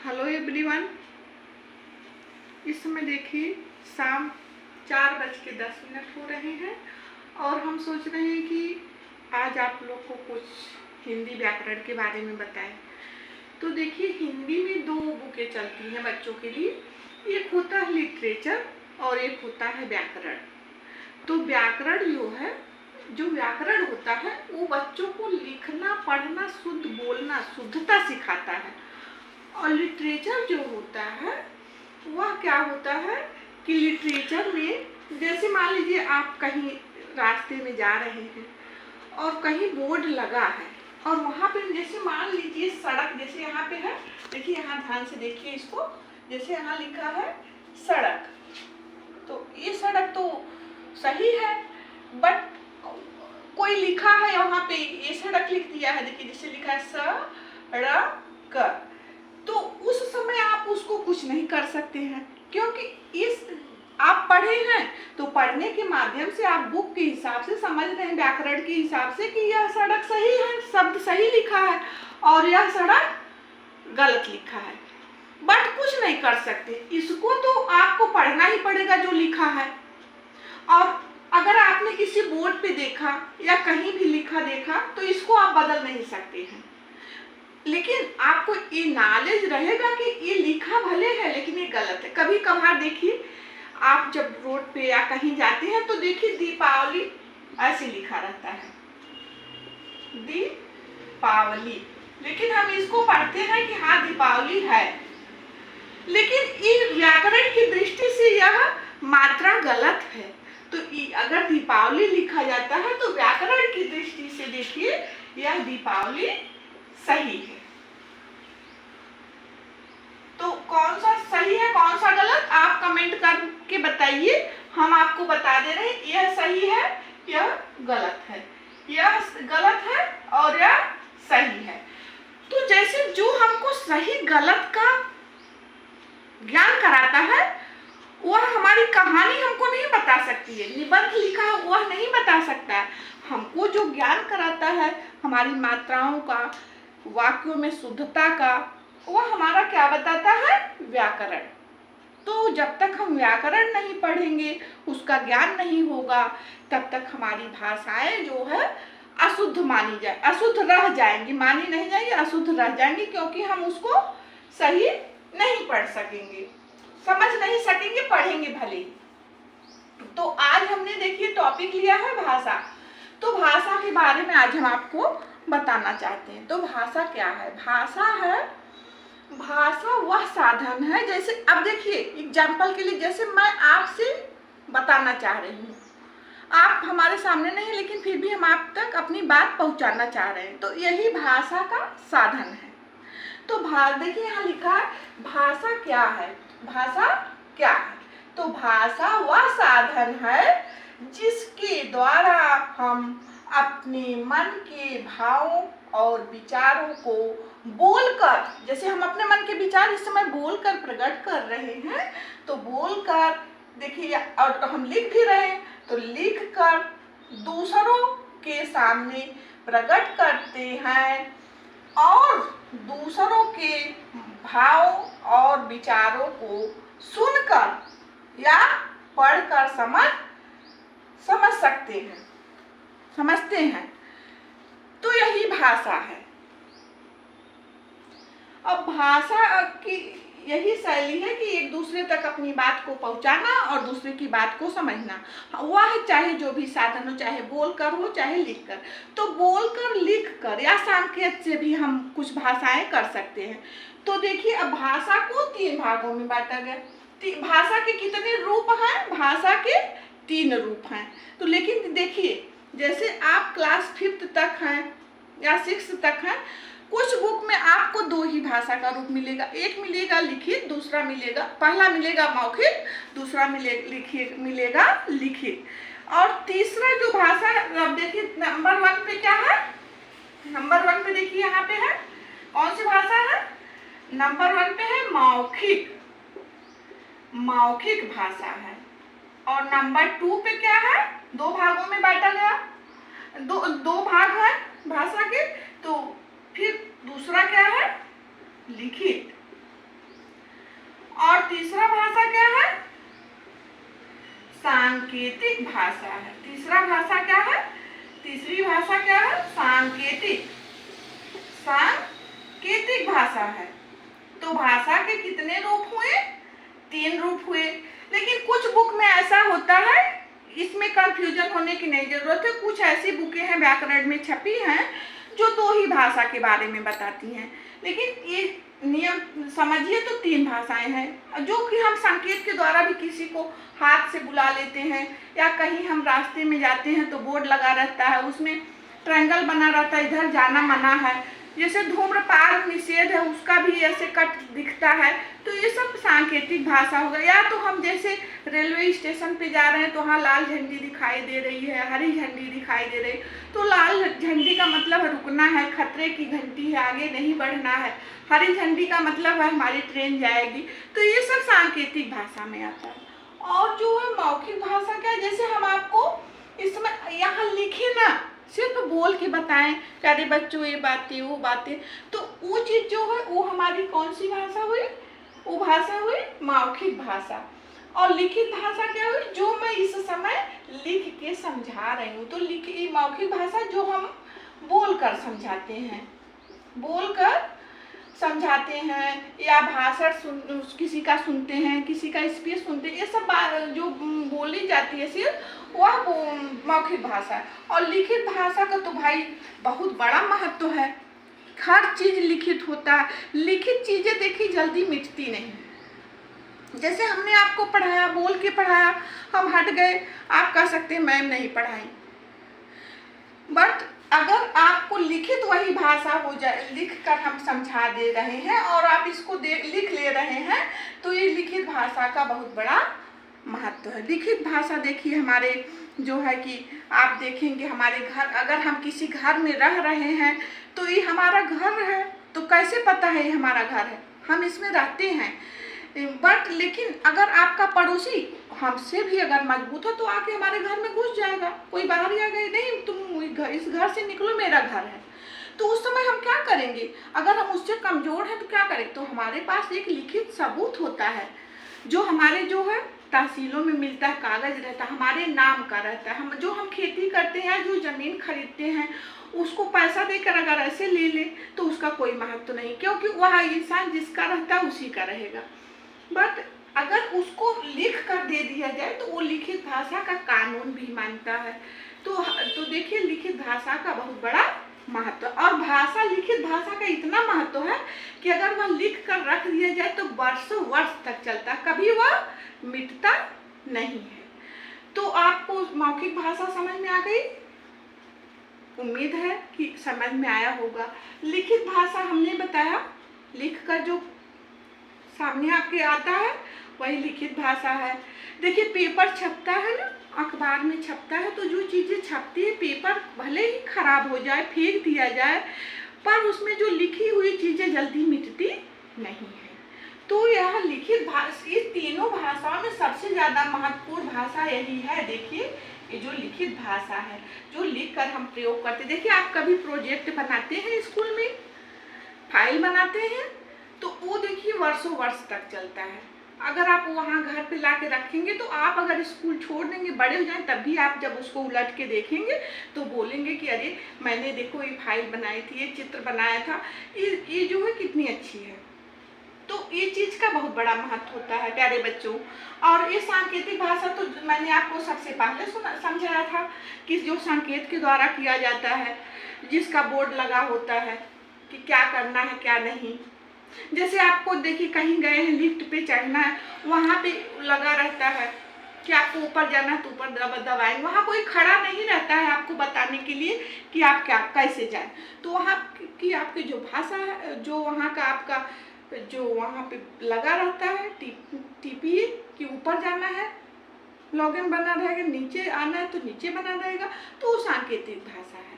Hello everyone. इस समय देखिए शाम 4:10 हो रहे हैं और हम सोच रहे हैं कि आज आप लोग को कुछ हिंदी व्याकरण के बारे में बताएं। तो देखिए हिंदी में दो बुकें चलती हैं बच्चों के लिए, एक होता है लिटरेचर और एक होता है व्याकरण। तो व्याकरण जो व्याकरण होता है वो बच्चों को लिखना पढ़ना शुद्ध बोलना शुद्धता सिखाता है, और लिटरेचर जो होता है वह क्या होता है कि लिटरेचर में जैसे मान लीजिए आप कहीं रास्ते में जा रहे हैं और कहीं बोर्ड लगा है और वहाँ पे जैसे मान लीजिए सड़क, जैसे यहाँ पे है, देखिए यहाँ ध्यान से देखिए इसको, जैसे यहाँ लिखा है सड़क, तो ये सड़क तो सही है, बट कोई लिखा है यहाँ पे ये सड़क लिख दिया है, देखिए जैसे लिखा है सड़क, तो उस समय आप उसको कुछ नहीं कर सकते हैं क्योंकि इस आप पढ़े हैं तो पढ़ने के माध्यम से आप बुक के हिसाब से समझ रहे हैं, व्याकरण के हिसाब से कि यह सड़क सही है, शब्द सही लिखा है और यह सड़क गलत लिखा है, बट कुछ नहीं कर सकते। इसको तो आपको पढ़ना ही पड़ेगा जो लिखा है। और अगर आपने किसी बोर्ड पे देखा या कहीं भी लिखा देखा तो इसको आप बदल नहीं सकते हैं, लेकिन आपको ये नॉलेज रहेगा कि ये लिखा भले है लेकिन ये गलत है। कभी कभार देखिए आप जब रोड पे या कहीं जाते हैं तो देखिए दीपावली ऐसे लिखा रहता है, दीपावली, लेकिन हम इसको पढ़ते हैं कि हाँ दीपावली है, लेकिन ये व्याकरण की दृष्टि से यह मात्रा गलत है। तो अगर दीपावली लिखा जाता है तो व्याकरण की दृष्टि से देखिए यह दीपावली सही है। तो कौन सा सही है कौन सा गलत आप कमेंट करके बताइए, हम आपको बता दे रहे हैं यह सही है यह गलत है, यह गलत है और यह सही है। तो जैसे जो हमको सही गलत का ज्ञान कराता है वह हमारी कहानी हमको नहीं बता सकती है, निबंध लिखा है वह नहीं बता सकता है। हमको जो ज्ञान कराता है हमारी मात्राओं का, वाक्यों में शुद्धता का, वह हमारा क्या बताता है, व्याकरण। तो जब तक हम व्याकरण नहीं पढ़ेंगे, उसका ज्ञान नहीं होगा, तब तक हमारी भाषाएं जो है अशुद्ध मानी जाए, अशुद्ध रह जाएंगी, मानी नहीं जाएंगी, अशुद्ध रह जाएंगी, क्योंकि हम उसको सही नहीं पढ़ सकेंगे, समझ नहीं सकेंगे, पढ़ेंगे भले ही। तो आज हमने देखिए टॉपिक लिया है भाषा। तो भाषा के बारे में आज हम आपको बताना चाहते हैं। तो भाषा क्या है? भाषा वह साधन है, जैसे अब देखिए एग्जाम्पल के लिए, जैसे मैं आपसे बताना चाह रही हूँ, आप हमारे सामने नहीं लेकिन फिर भी हम आप तक अपनी बात पहुँचाना चाह रहे हैं, तो यही भाषा का साधन है। तो देखिए यहाँ लिखा है भाषा क्या है, भाषा क्या है? तो भाषा वह साधन है जिसके द्वारा हम अपने मन के भावों और विचारों को बोलकर, जैसे हम अपने मन के विचार इस समय बोलकर प्रकट कर रहे हैं, तो बोलकर देखिए, और हम लिख भी रहे हैं तो लिखकर दूसरों के सामने प्रकट करते हैं और दूसरों के भाव और विचारों को सुनकर या पढ़कर समझते हैं। तो यही भाषा है। अब भाषा की यही शैली है कि एक दूसरे तक अपनी बात को पहुंचाना और दूसरे की बात को समझना, वह चाहे जो भी साधन हो, चाहे बोलकर हो चाहे लिखकर। तो बोलकर लिखकर या संकेत से भी हम कुछ भाषाएं कर सकते हैं। तो देखिए अब भाषा को 3 भागों में बांटा गया। भाषा के कितने रूप हैं? भाषा के 3 रूप हैं। तो लेकिन देखिए जैसे आप क्लास 5th तक हैं या 6th तक हैं, कुछ बुक में आपको 2 ही भाषा का रूप मिलेगा, एक मिलेगा लिखित, दूसरा मिलेगा, पहला मिलेगा मौखिक, दूसरा मिलेगा लिखित, और तीसरा जो भाषा है, अब देखिए नंबर 1 पे क्या है, नंबर 1 पे देखिए यहाँ पे है कौन सी भाषा है, नंबर 1 पे है मौखिक भाषा है। और नंबर 2 पे क्या है, 2 भागों में बांटा गया, दो भाग है भाषा के। तो फिर दूसरा क्या है, लिखित, और तीसरा भाषा क्या है? सांकेतिक भाषा है। तीसरा भाषा क्या है? तीसरी भाषा क्या है? सांकेतिक भाषा है। तो भाषा के कितने रूप हुए? 3 रूप हुए। लेकिन कुछ बुक में ऐसा होता है, इसमें कंफ्यूजन होने की नहीं जरूरत है। कुछ ऐसी बुकें हैं व्याकरण में छपी हैं जो 2 ही भाषा के बारे में बताती हैं, लेकिन ये नियम समझिए तो 3 भाषाएं हैं, जो कि हम संकेत के द्वारा भी किसी को हाथ से बुला लेते हैं, या कहीं हम रास्ते में जाते हैं तो बोर्ड लगा रहता है, उसमें ट्रायंगल बना रहता है, इधर जाना मना है। जैसे धूम्रपान निषेध है, उसका भी ऐसे कट दिखता है, तो ये सब सांकेतिक भाषा होगा। या तो हम जैसे रेलवे स्टेशन पे जा रहे हैं तो वहाँ लाल झंडी दिखाई दे रही है, हरी झंडी दिखाई दे रही, तो लाल झंडी का मतलब है रुकना है, खतरे की घंटी है, आगे नहीं बढ़ना है। हरी झंडी का मतलब है हमारी ट्रेन जाएगी। तो ये सब सांकेतिक भाषा में आता है। और जो है मौखिक भाषा क्या है, जैसे हम आपको इसमें यहाँ लिखे ना, सिर्फ बोल के बताएं कि अरे बच्चों ये बातें वो बातें, तो वो चीज़ जो है वो हमारी कौन सी भाषा हुई? वो भाषा हुई मौखिक भाषा। और लिखित भाषा क्या हुई? जो मैं इस समय लिख के समझा रही हूँ। तो मौखिक भाषा जो हम बोल कर समझाते हैं, बोलकर समझाते हैं, या भाषण किसी का सुनते हैं, किसी का स्पीच सुनते हैं, ये सब जो बोली जाती है सिर्फ वह मौखिक भाषा है। और लिखित भाषा का तो भाई बहुत बड़ा महत्व है। हर चीज़ लिखित होता है। लिखित चीज़ें देखी जल्दी मिटती नहीं। जैसे हमने आपको पढ़ाया, बोल के पढ़ाया, हम हट गए, आप कह सकते हैं मैम नहीं पढ़ाई, बट अगर आपको लिखित वही भाषा हो जाए, लिख कर हम समझा दे रहे हैं और आप इसको लिख ले रहे हैं, तो ये लिखित भाषा का बहुत बड़ा महत्व है। लिखित भाषा देखिए हमारे जो है कि आप देखेंगे हमारे घर, अगर हम किसी घर में रह रहे हैं तो ये हमारा घर है, तो कैसे पता है ये हमारा घर है? हम इसमें रहते हैं। बट लेकिन अगर आपका पड़ोसी हमसे भी अगर मजबूत हो तो आके हमारे घर में घुस जाएगा। कोई बाहर आ गए, नहीं तुम इस घर से निकलो, मेरा घर है, तो उस समय हम क्या करेंगे? अगर हम उससे कमज़ोर हैं तो क्या करें? तो हमारे पास एक लिखित सबूत होता है, जो हमारे जो है तहसीलों में मिलता है, कागज़ रहता है, हमारे नाम का रहता है। हम जो हम खेती करते हैं, जो ज़मीन खरीदते हैं, उसको पैसा देकर अगर ऐसे ले ले तो उसका कोई महत्व नहीं, क्योंकि वह इंसान जिसका रहता है उसी का रहेगा। बट अगर उसको लिख कर दे दिया जाए तो वो लिखित भाषा का कानून भी मानता है। तो देखिए लिखित भाषा का बहुत बड़ा महत्व। और भाषा, लिखित भाषा का इतना महत्व है कि अगर वह लिख कर रख दिया जाए तो वर्षों वर्ष तक चलता, कभी वह मिटता नहीं है। तो आपको मौखिक भाषा समझ में आ गई? उम्मीद है कि समझ में आया होगा। लिखित भाषा हमने बताया, लिख कर जो सामने आपके आता है वही लिखित भाषा है। देखिए पेपर छपता है ना, अखबार में छपता है, तो जो चीज़ें छपती है, पेपर भले ही खराब हो जाए, फेंक दिया जाए, पर उसमें जो लिखी हुई चीज़ें जल्दी मिटती नहीं है। तो यह लिखित भाषा, इस तीनों भाषाओं में सबसे ज़्यादा महत्वपूर्ण भाषा यही है। देखिए ये जो लिखित भाषा है, जो लिख कर हम प्रयोग करते। देखिए आप कभी प्रोजेक्ट बनाते हैं स्कूल में, फाइल बनाते हैं, तो वो देखिए वर्षों वर्ष तक चलता है। अगर आप वहाँ घर पे ला के रखेंगे तो आप अगर स्कूल छोड़ देंगे, बड़े हो जाएं, तब भी आप जब उसको उलट के देखेंगे तो बोलेंगे कि अरे मैंने देखो ये फाइल बनाई थी, ये चित्र बनाया था, ये जो है कितनी अच्छी है। तो ये चीज़ का बहुत बड़ा महत्व होता है प्यारे बच्चों। और ये सांकेतिक भाषा तो मैंने आपको सबसे पहले समझाया था कि जो संकेत के द्वारा किया जाता है, जिसका बोर्ड लगा होता है कि क्या करना है क्या नहीं। जैसे आपको देखिए कहीं गए हैं, लिफ्ट पे चढ़ना है, वहाँ पे लगा रहता है कि आपको ऊपर जाना है तो ऊपर दबाएंगे, वहाँ कोई खड़ा नहीं रहता है आपको बताने के लिए कि आप क्या कैसे जाएं। तो वहाँ की आपकी जो भाषा है, जो वहाँ का आपका जो वहाँ पे लगा रहता है, टीपिए कि ऊपर जाना है, लॉगिन बना रहेगा, नीचे आना है तो नीचे बना रहेगा, तो वो सांकेतिक भाषा है।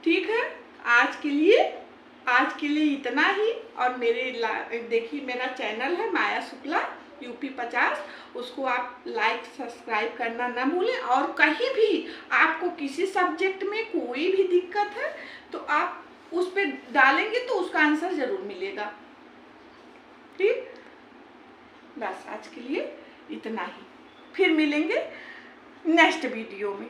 ठीक है, आज के लिए इतना ही। और देखिए मेरा चैनल है माया शुक्ला यूपी 50, उसको आप लाइक सब्सक्राइब करना ना भूलें। और कहीं भी आपको किसी सब्जेक्ट में कोई भी दिक्कत है तो आप उस पर डालेंगे तो उसका आंसर ज़रूर मिलेगा। ठीक। बस आज के लिए इतना ही, फिर मिलेंगे नेक्स्ट वीडियो में।